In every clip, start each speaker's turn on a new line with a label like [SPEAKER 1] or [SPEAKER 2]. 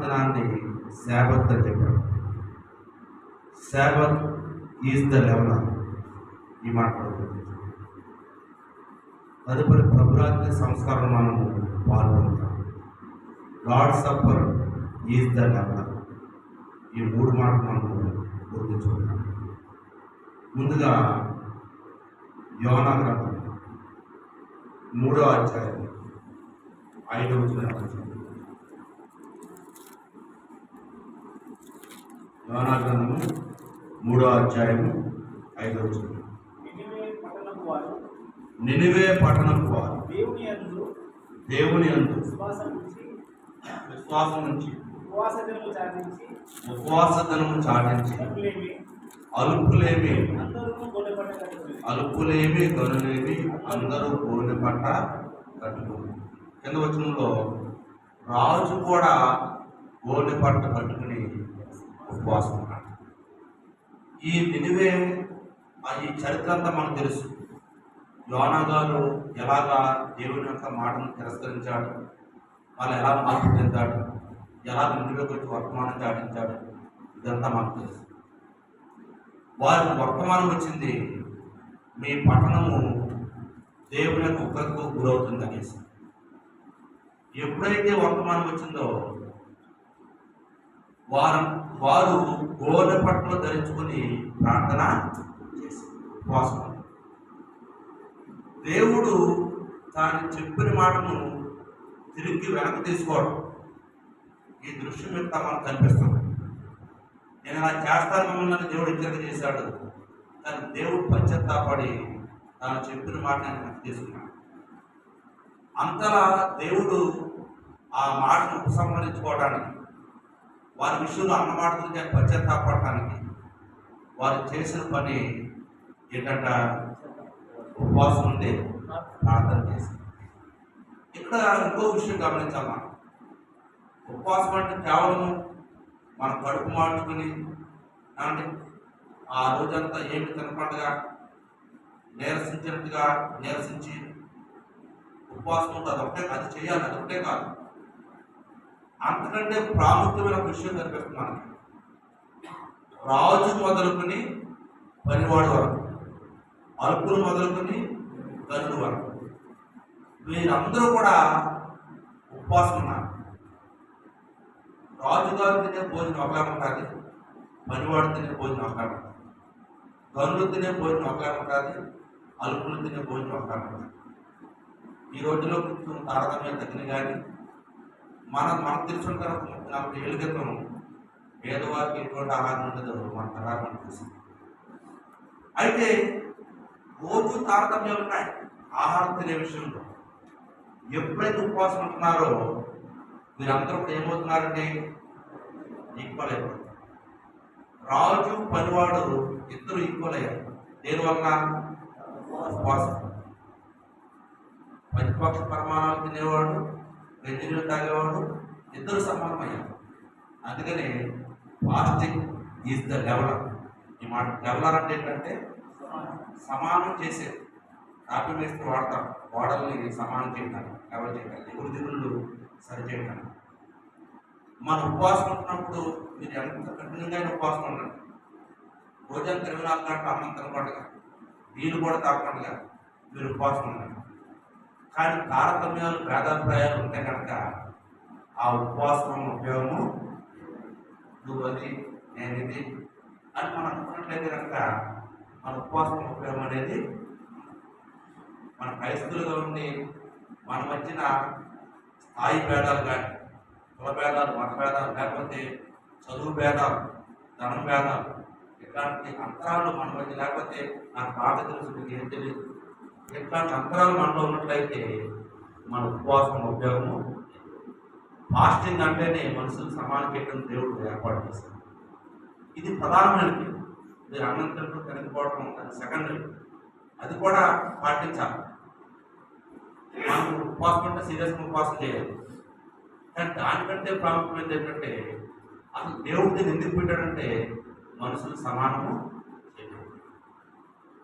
[SPEAKER 1] దినాన్ని శాబత్ అని చెప్పాడు. Sabbath is the level. ఈ మాట తదుపరి ప్రభురాత్రి సంస్కారం మనము పాల్గొంటాం. Lord Supper is the level. ఈ మూడు మాటలు మనము గుర్తించుకుంటాం. ముందుగా యోనా గ్రంథం 3వ అధ్యాయం 5వ వచనం. యోనా గ్రంథము 3వ అధ్యాయం 5వ వచనం. నినివే పట్టణపు వారు దేవుని యందు విశ్వాసం నుంచి ఉపవాస దినము చాటించి అలుపులేమి గనులేమి అందరూ గోనె పట్ట కట్టుకుని. కింద వచనంలో రాజు కూడా గోనె పట్ట కట్టుకుని ఉపవాసం ఉన్నాడు. ఈ నినివే ఈ చరిత్ర అంతా మనకు తెలుసు. యోనా గారు ఎలాగా దేవుని యొక్క మాటను తిరస్కరించాడు, వాళ్ళు ఎలా మార్పు చెందాడు, ఎలా నినివేకి వచ్చి వర్తమానం చాటించాడు, ఇదంతా మనకు తెలుసు. వారికి వర్తమానం వచ్చింది, మీ పట్టణము దేవుని యొక్క ఉగ్రతకు గురవుతుంది అనేసి. ఎప్పుడైతే వర్తమానం వచ్చిందో వారు గోనె పట్టలు ధరించుకొని ప్రార్థన చేసి ఉపవాసం. దేవుడు తాను చెప్పిన మాటను తిరిగి వెనక్కి తీసుకోవడం ఈ దృశ్యం యొక్క మనకు కనిపిస్తుంది. నేను అలా చేస్తాను మిమ్మల్ని దేవుడు హెచ్చరిక చేశాడు, కానీ దేవుడు పశ్చాత్తాపడి తాను చెప్పిన మాటను వెనక్కి తీసుకున్నాడు. అంతలా దేవుడు ఆ మాటను ఉపసంహరించుకోవడానికి, వారి విషయంలో అన్న మాట గురించి పశ్చాత్తాపడటానికి వారు చేసిన పని ఏంటంట, ఉపవాసం ఉండి ప్రార్థన చేశారు. ఇక్కడ ఇంకో విషయం గమనించాలి. మనం ఉపవాసం అంటే కేవలం మన కడుపు మార్చుకుని అంటే ఆ రోజంతా ఏమి తినపడగా నీరసించి ఉపవాసం ఉంటుంది. అది చేయాలి, అది ఒకటే కాదు. అంతకంటే ప్రాముఖ్యమైన విషయం కనిపిస్తుంది మనకి. రాజు మొదలుకొని పనివాడు వరకు, అల్పులు మొదలుకొని గనుడు వరకు వీరందరూ కూడా ఉపవాసం ఉన్నారు. రాజుగారు తినే భోజనం ఒకలా ఉంటుంది, పనివాడు తినే భోజనం ఒకలా ఉంటుంది, గనులు తినే భోజనం ఒకలా ఉంటుంది, అల్పులు తినే భోజనం ఒకలా ఉంటుంది. ఈ రోజులో కొంచెం తారతమ్యం తగ్గిన కానీ మనకు తెలిసిన తర్వాత 40 ఏళ్ళ క్రితం పేదవారికి ఎటువంటి ఆహారం ఉండదు మన తరాలను చూసి. అయితే రోజు తారతమ్యాలు ఉన్నాయి ఆహారం తినే విషయంలో. ఎప్పుడైతే ఉపవాసం ఉంటున్నారో వీరందరూ కూడా ఏమవుతున్నారంటే ఈక్వల్ అయిపోతారు. రాజు పనివాడు ఇద్దరు ఈక్వల్ అయ్యారు. దేనివల్ల? ఉపవాసం. ప్రతిపక్ష పరిమాణాలు తినేవాడు, వెజ్జీలు తాగేవాడు ఇద్దరు సమానమయ్యారు. అందుకనే ఫాస్టింగ్ ఈజ్ ద లెవెలర్. ఈ మాట లెవెలర్ అంటే ఏంటంటే సమానం చేసేది. కాపీ వేస్తే వాడతాం, గోడల్ని సమానం చేయడానికి, ఎవరు చేయడానికి, దిగుళ్ళు సరి చేయడానికి. మన ఉపవాసం ఉంటున్నప్పుడు మీరు ఎంత కఠినంగా ఉపవాసం ఉండండి. రోజంతా 24 గంటలు అన్నం తినకుండా, నీళ్ళు కూడా తాగకుండా మీరు ఉపవాసం ఉండండి. కానీ తారతమ్యాలు, భేదాభిప్రాయాలు ఉంటే కనుక ఆ ఉపవాసం ఉపయోగము నువ్వు అది నేను ఇది అని మనం అనుకున్నట్లయితే కనుక మన ఉపవాసం ఉపయోగం అనేది మన క్రైస్తవులుగా ఉండి మన మధ్యన స్థాయి భేదాలు కానీ, కుల భేదాలు, మత భేదాలు, లేకపోతే చదువు భేదాలు, ధనం భేదాలు, ఇట్లాంటి అంతరాలు మన మధ్య లేకపోతే నాకు బాగా తెలుసు మీకు ఏం తెలియదు, ఇట్లాంటి అంతరాలు మనలో ఉన్నట్లయితే మన ఉపవాసం ఉపయోగము. ఫాస్టింగ్ అంటేనే మనుషులు సమానం చేయడం దేవుడు ఏర్పాటు చేశారు. ఇది ప్రధానమైనది. మీరు అన్నం తింటూ తినకపోవడం అది సెకండరీ, అది కూడా పాటించాలి. మనం ఉపవాసం అంటే సీరియస్గా ఉపవాసం చేయాలి. కానీ దానికంటే ప్రాముఖ్యమైనది ఏంటంటే అసలు దేవుడు దీన్ని ఎందుకు పెట్టాడంటే మనుషులు సమానము చేయడం.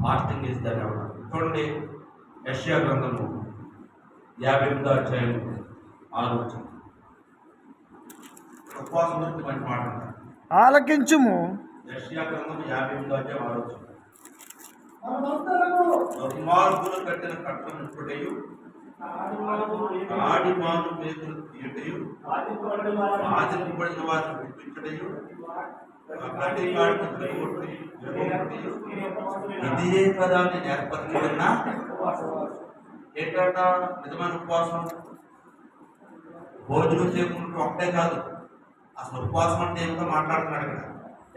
[SPEAKER 1] Fasting is the level. చూడండి, యెషయా గ్రంథము 58వ అధ్యాయం 6వ వచనం. ఉపవాసం గురించి మంచి మాట ఉంటారు.
[SPEAKER 2] ఆలకించుము.
[SPEAKER 1] యెషయా గ్రంథం 58వ అధ్యాయం 6వ వచనం. దుర్మార్గులు కట్టిన కట్టలను ఇప్పుడేయు ఆడిమాను మేకులు తీయుటయు బాధింపబడిన వారిని విడిపించుటయు ఇదే కదా నేను ఏర్పరచుకున్న ఏంటంట నిజమైన ఉపవాసం. భోజనం చేయకుండా ఒకటే కాదు, అసలు ఉపవాసం అంటే ఏమిటో మాట్లాడుతున్నాడు ఇక్కడ.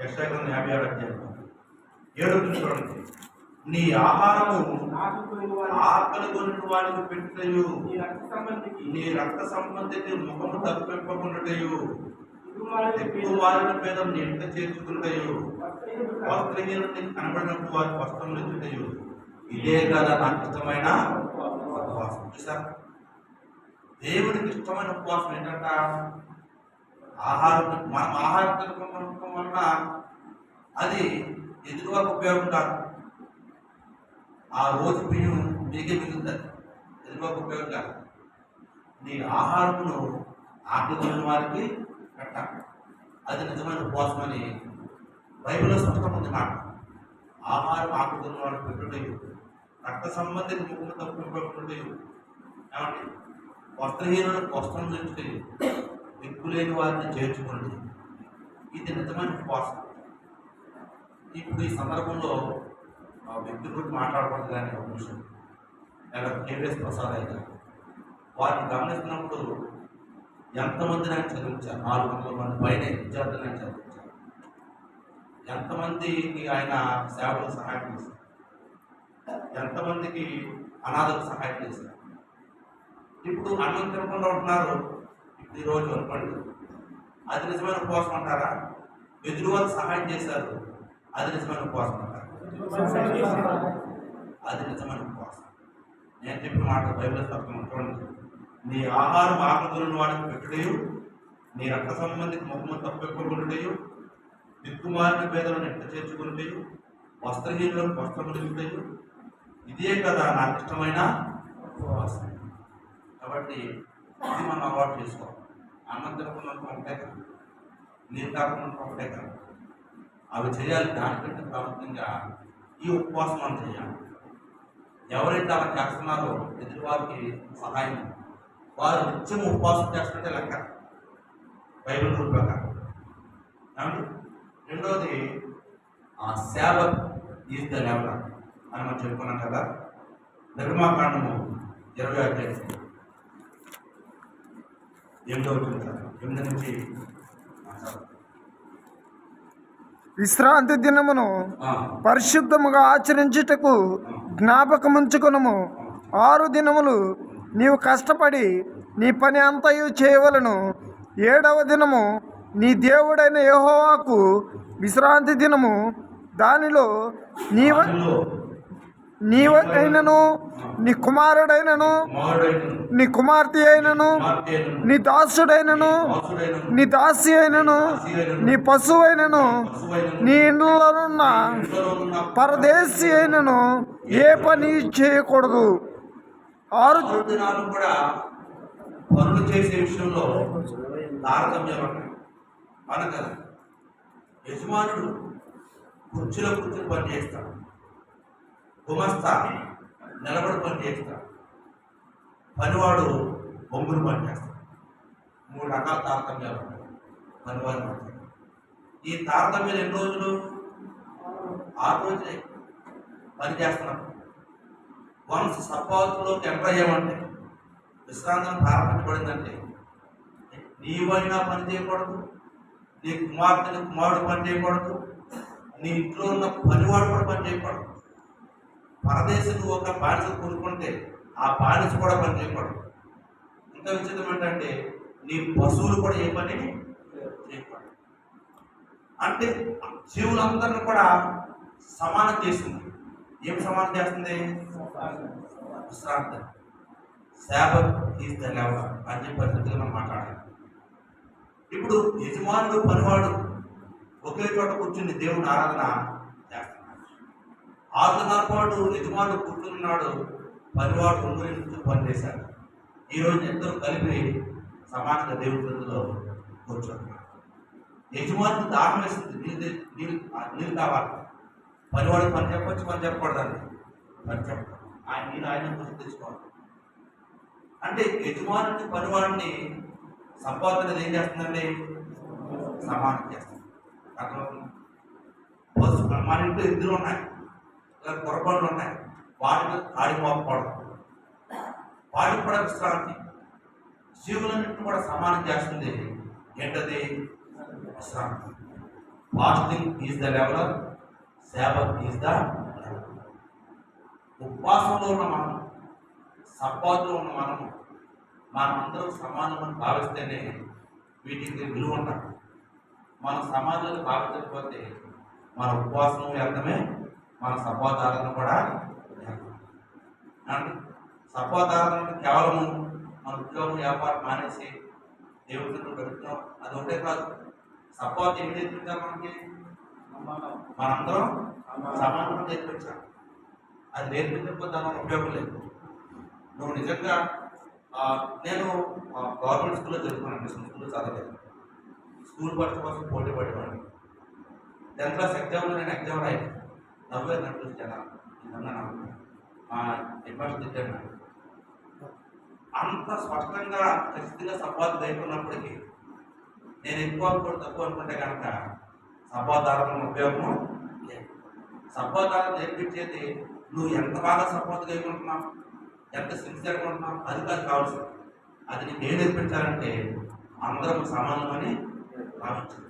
[SPEAKER 1] యెషయా గ్రంథం 57వ అధ్యాయం 7వ చూడండి. నీ ఆహారము ఆకలి కొనిన వారికి పెట్టుటయు నీ రక్త సంబంధికి ముఖము తప్పింపకుండాటయు ఎక్కువ వారిని మీద నీ ఇంట చేర్చుకుంటాయు వస్త్రహీనుడిని కనబడినప్పుడు వారి వస్త్రములు ఇచ్చుటయు ఇదే కదా నాకు ఇష్టమైన ఉపవాసం. చూసారా, దేవుడికి ఇష్టమైన ఉపవాసం ఏంటంట? ఆహారం. మనం ఆహారం తినడం వలన అది ఎదురుగా ఉపయోగం కాదు. ఆ రోజు బియ్యం మీకే మిగులుతుంది, ఎదురుగా ఉపయోగం కాదు. నీ ఆహారమును ఆకలి వారికి పెట్టాలి, అది నిజమైన ఉపవాసం అని బైబిల్లో స్పష్టం ఉంది మాట. ఆహారం ఆకలి వారికి పెట్టుటయు రక్త సంబంధిత ముఖము తప్పింపకుండాటయు ఏమంటే వస్త్రహీనులకు వస్త్రం తెచ్చుటయు దిక్కులేని వారిని చేర్చుకోండి, ఇది నిజమైన ఉపవాసం. ఇప్పుడు ఈ సందర్భంలో వ్యక్తుల గురించి మాట్లాడకూడదు కానీ ఒక విషయం, లేదా కేవీఎస్ ప్రసాద్ అయితే వారిని గమనిస్తున్నప్పుడు ఎంతమందిని ఆయన చదివించారు? 400 మంది పైన విద్యార్థులను ఆయన చదివించారు. ఎంతమందికి ఆయన సేవలకు సహాయం చేశారు, ఎంతమందికి అనాథకు సహాయం చేశారు. ఇప్పుడు అన్నం తినకుండా ఉంటున్నారు. ఇప్పుడు ఈరోజు అనుకోండి, అది నిజమైన ఉపవాసం అంటారా? ఎదురు వారికి సహాయం చేశారు, అది నిజమైన ఉపవాసం అంటారా? అది నిజమైన ఉపవాసం. నేను చెప్పిన మాట బైబిల్ స్పష్టంగా చూడండి. నీ ఆహారం ఆకలి వాడికి పెట్టుటయు నీ రక్త సంబంధికి ముఖము తప్పెక్కకుండాటయు దిక్కుమాలిన పేదలను ఎంత చేర్చుకుంటయు వస్త్రహీనులకు వస్త్రములు ఇచ్చుటయు ఇదే కదా నాకు ఇష్టమైన ఉపవాసం. కాబట్టి ఇది మనం అలవాటు చేసుకోవాలి. అన్నం తినకుండా ఒకటే కాదు, నీరు కాకుండా ఒకటే కాదు, అవి చేయాలి. దానికంటే ప్రముఖంగా ఈ ఉపవాసం మనం చేయాలి. ఎవరైతే అలా చేస్తున్నారో ఎదుటివారికి సహాయం, వారు నిత్యం ఉపవాసం చేస్తుంటే లెక్క బైబిల్ రూల్ ప్రకారం. ఏమండి, రెండవది సేవ ఈజ్ ద లెవెల్ అని మనం చెప్పుకున్నాం కదా. నిర్మాకాండము 20వ అధ్యాయం 8వ వచనం 8 నుంచి
[SPEAKER 2] విశ్రాంతి దినమును పరిశుద్ధముగా ఆచరించుటకు జ్ఞాపకముంచుకునము. 6 దినములు నీవు కష్టపడి నీ పని అంతయు చేయవలను. 7వ దినము నీ దేవుడైన యెహోవాకు విశ్రాంతి దినము. దానిలో నీవైనను నీ కుమారుడైనను నీ కుమార్తె అయినను నీ దాసుడైనను నీ దాసి అయినను నీ పశువైనను నీ ఇండ్లనున్న పరదేశి అయినను ఏ పని చేయకూడదు.
[SPEAKER 1] 6 దినాలు కూడా పనులు చేసే విషయంలో తారతమ్యం అనగా యజమానుడు కుర్చీలో కూర్చొని పని చేస్తాడు, గుమస్తా నిలబడి పని చేస్తాడు, పనివాడు బొంగులు పని చేస్తాడు. 3 రకాల తారతమ్యాలు ఉంటాయి పనివాడి మధ్య. ఈ తారతమ్యాలు ఎన్ని రోజులు? 6 రోజులే పని చేస్తున్నాం. వన్స్ సబ్బాతులోకి ఎంటర్ అయ్యామంటే, విశ్రాంతం ప్రారంభించబడిందంటే, నీవైనా పని చేయకూడదు, నీ కుమార్తెని కుమారుడు పని చేయకూడదు, నీ ఇంట్లో ఉన్న పనివాడు కూడా పని చేయకూడదు. పరదేశం నువ్వు ఒక బానిస కొనుక్కుంటే ఆ బానిస కూడా పని చేయకూడదు. ఇంకా విచిత్రం ఏంటంటే, నీ పశువులు కూడా ఏ పని చేయకూడదు. అంటే జీవులందరినీ కూడా సమానం చేస్తుంది. ఏం సమానం చేస్తుంది? విశ్రాంతి. శాబత్ ఈజ్ ద లెవెల్ అని చెప్పి పరిస్థితిగా మనం మాట్లాడాలి. ఇప్పుడు యజమానుడు పనివాడు ఒకే చోట కూర్చుని దేవుని ఆరాధన చేస్తున్నాడు. 6 దినాల పాటు యజమానుడు కూర్చున్నాడు, పనివాడు ఒంగుని నుంచి పనిచేశాడు. ఈరోజు ఇద్దరు కలిపి సమానంగా దేవుని సన్నిధిలో కూర్చుంటున్నాడు. యజమానికి దాహం వేస్తుంది, నీళ్ళు కావాలి. పనివాడికి పని చెప్పొచ్చు, పని చెప్పకూడదండి. పని చెప్పడం ఆయన నీళ్ళు ఆయన కోసం తెచ్చుకోవాలి. అంటే యజమానుని పనివాడిని సంపాదన ఏం చేస్తుందండి? సమానం చేస్తుంది. అర్థమవుతుంది? మన ఇంట్లో ఇద్దరు ఉన్నాయి, పొరపాట్లు ఉన్నాయి, వాటిని కాడి మోపకూడదు. వాటికి కూడా విశ్రాంతి. జీవులన్నింటిని కూడా సమానం చేస్తుంది. ఏంటది? విశ్రాంతి. Fasting is the leveller, Sabbath is the leveller. ఉపవాసంలో ఉన్న మనం, సబ్బాతులో ఉన్న మనమందరం సమానమని భావిస్తేనే వీటికి విలువ ఉంటాం. మనం సమానులను భావించకపోతే మన ఉపవాసం వ్యర్థమే, మన సబ్బాధారణ కూడా వ్యర్థం. సబ్బాధారణ కేవలము మన ఉద్యోగం వ్యాపారం మానేసి దేవుడితో పెడుతున్నాం, అది ఒకటే కాదు. సబ్బాత్ ఏం నేర్పించాలి మనకి? మనందరం సమానంగా నేర్పించాలి. అది నేర్పించకపోతే దాని ఉపయోగం లేదు. నువ్వు నిజంగా నేను గవర్నమెంట్ స్కూల్లో చదువుకున్నాను, మిషన్ స్కూల్లో చదవలేదు. స్కూల్ పరీక్ష కోసం పోటీ పడేవాడిని. 10th క్లాస్ ఎగ్జామ్లో నేను ఎగ్జామ్ రాయి నవ్వేది నాకు జనాలు. మా హెడ్మాస్టర్ తిట్టాను. అంత స్పష్టంగా ఖచ్చితంగా సబ్బాత్ అయిపోయినప్పటికీ నేను ఎక్కువ అనుకోండి తక్కువ అనుకుంటే కనుక సబ్బాధారణ ఉపయోగము లేదు. సబ్బాధారణ నేర్పించేది నువ్వు ఎంత బాగా సబ్బాత్ అయిపోతున్నావు, ఎంత సిన్సియర్గా ఉంటున్నావు, అది కాదు కావాల్సింది. అది నీకు ఏం నేర్పించాలంటే అందరం సమానమని భావించాలి.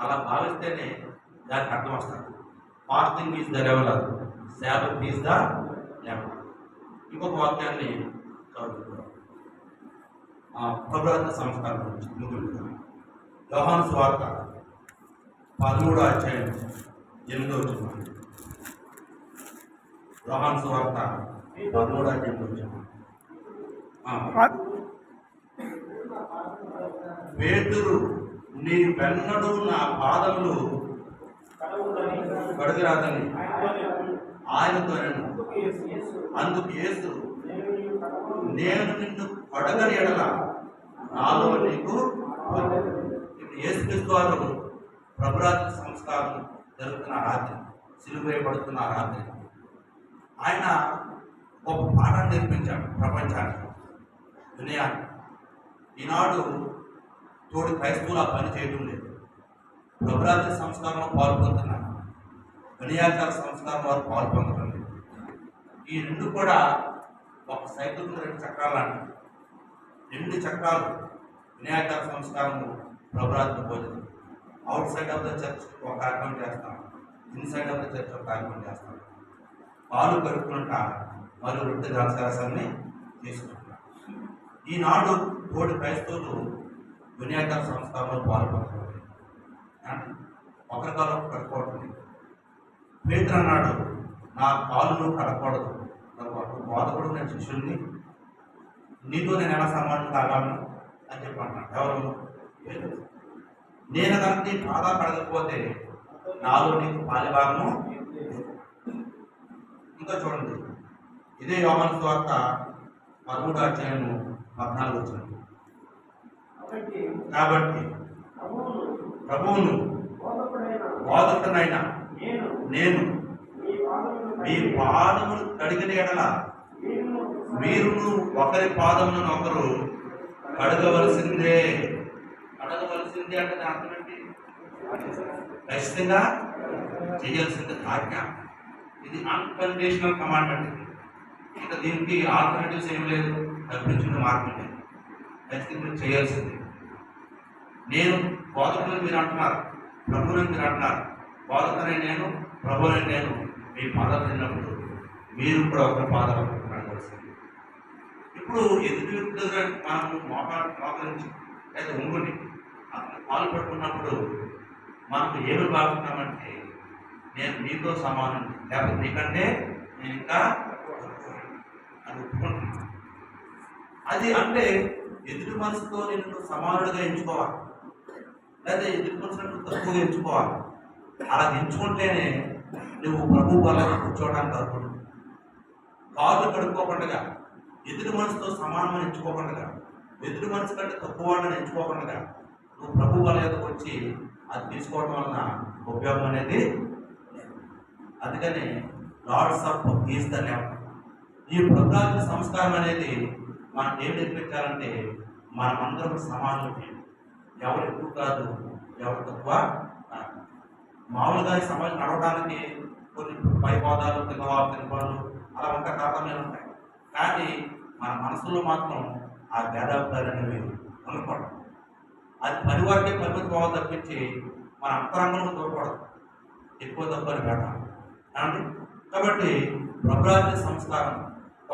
[SPEAKER 1] అలా భావిస్తేనే దానికి అర్థం వస్తుంది. Fasting is the leveller, Sabbath is the leveller. ఇంకొక వాక్యాన్ని చదువుతున్నాం. ప్రభుత్వ సంస్కారం గురించి ముగింపుతాం. యోహాను సువార్త 13వ అధ్యాయం 8వ వచనం. యోహాను సువార్త 13వ అధ్యాయం 8వ వచనం. పేతురు, నీ వెన్నడు నా పాదములు కడుగురాదని ఆయనతో అందుకు యేసు, నేను నిన్ను కడగని ఎడల నాలో నీకు. ఇప్పుడు యేసుక్రీస్తు వారు ప్రభురాత్రి సంస్కారం జరుగుతున్న రాత్రి, సిలువ వేయబడుతున్న రాత్రి ఆయన ఒక పాఠాన్ని నేర్పించాడు ప్రపంచానికి, దునియానికి. ఈనాడు తోటి క్రైస్తవులు ఆ పని చేయడం లేదు. ప్రభురాత్రి సంస్కారంలో పాల్పొందుతున్నారు, వినయాచార సంస్కారం వారు పాల్పొందడం లేదు. ఈ రెండు కూడా ఒక సైకిల్ 2 చక్రాలు లాంటివి. 2 చక్రాలు వినయాచార సంస్కారము, ప్రభురాత్రి భోజనం. Out side of the church ఒక కార్యక్రమం చేస్తాం, ఇన్సైడ్ ఆఫ్ ద చర్చ్ ఒక కార్యక్రమం చేస్తాం. పాలు కలుపుకుంటా వాళ్ళు రొట్టె ద్రాక్షారసాన్ని తీసుకుంటారు. ఈనాడు తోటి క్రైస్తవులు వినయాచార సంస్కారంలో పాల్పొందుతుంది. ఒకరి కాలం కట్టుకోవడం. పేతురు అన్నాడు, నా కాలును కడకూడదు, బాధపడు, నేను శిష్యుల్ని, నీతో నేను ఎలా సమానం కాగలను అని చెప్పి అంటున్నాడు. ఎవరు? నేను కనుక నీ పాదాలు కడగకపోతే నాలో నీకు పాలిభాగము. ఇంకా చూడండి, ఇదే యోహాను సువార్త 13వ అధ్యాయం 14వ వచనం. కాబట్టి ప్రభువును బోధకుడనైనా నేను మీ పాదములు కడిగిన ఎడల మీరును ఒకరి పాదములను ఒకరు కడగవలసిందే. కడగవలసిందే అంటే అర్థం ఏంటి? ఖచ్చితంగా చేయాల్సింది ఆజ్ఞ. ఇది అన్కండిషనల్ కమాండ్మెంట్. ఇంకా దీనికి ఆల్టర్నేటివ్స్ ఏం లేదు, తప్పించుకునే మార్గం లేదు. ఖచ్చితంగా చేయాల్సింది. నేను బోధకులను మీరు అంటున్నారు, ప్రభువుని మీరు అంటున్నారు. బోధకుని నేను, ప్రభువుని నేను. మీ పాదాలు తిన్నప్పుడు మీరు కూడా ఒకరి పాదాలు కడగవలసింది. ఇప్పుడు ఎదుటి మనము మోకరించి లేదా ఉంగుని అతను పాలు పట్టుకున్నప్పుడు మనకు ఏమి భావిస్తామంటే నేను నీతో సమానం, లేకపోతే నీకంటే నేను ఇంకా అని ఒప్పుకుంటున్నాను. అది అంటే ఎదుటి మనసుతో నేను సమానుడిగా ఎంచుకోవాలి, లేదా ఎదుటి మనసును తక్కువగా ఎంచుకోవాలి. అలా ఎంచుకుంటేనే నువ్వు ప్రభు వల్ల కూర్చోవడానికి అర్హుడు. కాళ్ళు కడుక్కోకుండా, ఎదుటి మనసుతో సమానం ఎంచుకోకుండా, ఎదుటి మనసు కంటే తక్కువ వాళ్ళని ఎంచుకోకుండా నువ్వు ప్రభు వలయకు వచ్చి అది తీసుకోవడం వలన ఉపయోగం అనేది లేదు. అందుకని lords of is the level. ఈ ప్రభురాజ్య సంస్కారం అనేది మనం ఏం నేర్పించాలంటే మనమందరం సమానమే, ఎవరు ఎక్కువ కాదు, ఎవరు తక్కువ కాదు. మామూలుగా ఈ సమాజం నడవడానికి కొన్ని పై పదాలు కిందవాళ్ళు అలా ఉంటాయి, కారణాలు ఉంటాయి. కానీ మన మనసులో మాత్రం ఆ భేదాభిప్రాయాలు అనేవి అనుకోవడం, అది పని వరకే పరిమితి పోవాలి తప్పించి మన అంతరంగంలో తోడకూడదు, ఎక్కువ తక్కువ భేదం అండి. కాబట్టి ప్రభురాజ్య సంస్కారం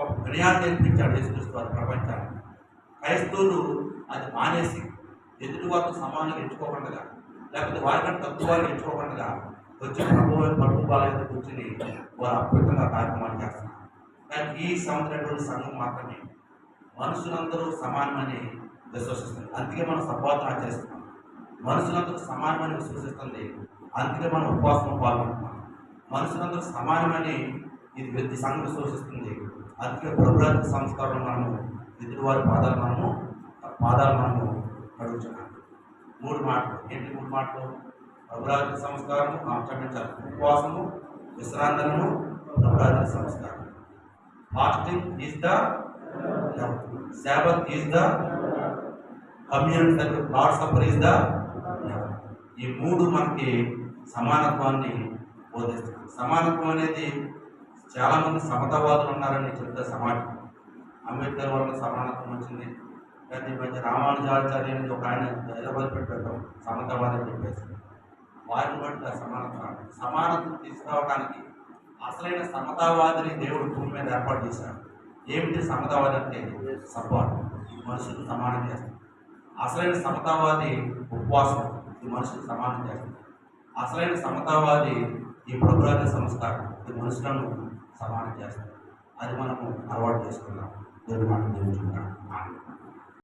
[SPEAKER 1] ఒక వినయాన్ని నేర్పించాడు యేసుక్రీస్తు వారు ప్రపంచాన్ని. క్రైస్తవులు అది మానేసి ఎదుటి వారితో సమానంగా ఎంచుకోకుండా, లేకపోతే వారికంటే తక్కువ వారిని ఎంచుకోకుండా వచ్చి ప్రభు బాలయ్య కూర్చుని వారు అద్భుతంగా కార్యక్రమాలు చేస్తున్నారు. కానీ ఈ సంవత్సరం సంఘం మాత్రమే మనుషులందరూ సమానమని విశ్వసిస్తుంది, అందుకే మనం సద్వాదం ఆచరిస్తున్నాం. మనుషులందరూ సమానమని విశ్వసిస్తుంది, అందుకే మనం ఉపవాసం పాల్గొంటున్నాం. మనుషులందరూ సమానమని ఇది సంఘం విశ్వసిస్తుంది, అందుకే ప్రభురాజ్య సంస్కారం మనము ఎదుటివారి పాదాలు మనము అడుగుతున్నాం. 3 మాటలు ఏంటి? 3 మాటలు: ప్రభురాజ్య సంస్కారము, క్షమించాలి, ఉపవాసము, విశ్రాంతము, ప్రభురాజ్య సంస్కారం. Fasting is the Sabbath, is the communion service, lord Supper is the. ఈ 3 మనకి సమానత్వాన్ని బోధిస్తుంది. సమానత్వం అనేది చాలామంది సమతావాదులు ఉన్నారని చెప్తే సమాజం. అంబేద్కర్ వల్ల సమానత్వం వచ్చింది, కానీ ఈ మధ్య రామానుజాచార్య అనేది ఒక ఆయన హైదరాబాద్ పెట్టారు సమతావాదం అని చెప్పేసి. వారిని బట్టి సమానత్వం తీసుకురావడానికి అసలైన సమతావాదిని దేవుడు భూమి మీద ఏర్పాటు చేశాడు. ఏమిటి సమతావాది అంటే? సపోర్ట్, ఈ మనుషులు సమానం చేస్తారు. అసలైన సమతావాది ఉపవాసం, ఈ మనుషులు సమానం చేస్తారు. అసలైన సమతావాది ఈ ప్రభురాజ్య సంస్కారం, ఈ మనుషులను సమానం చేస్తారు. అది మనము అలవాటు చేసుకున్నాం. దేవుడి మాట దేవుచుకుంటాం.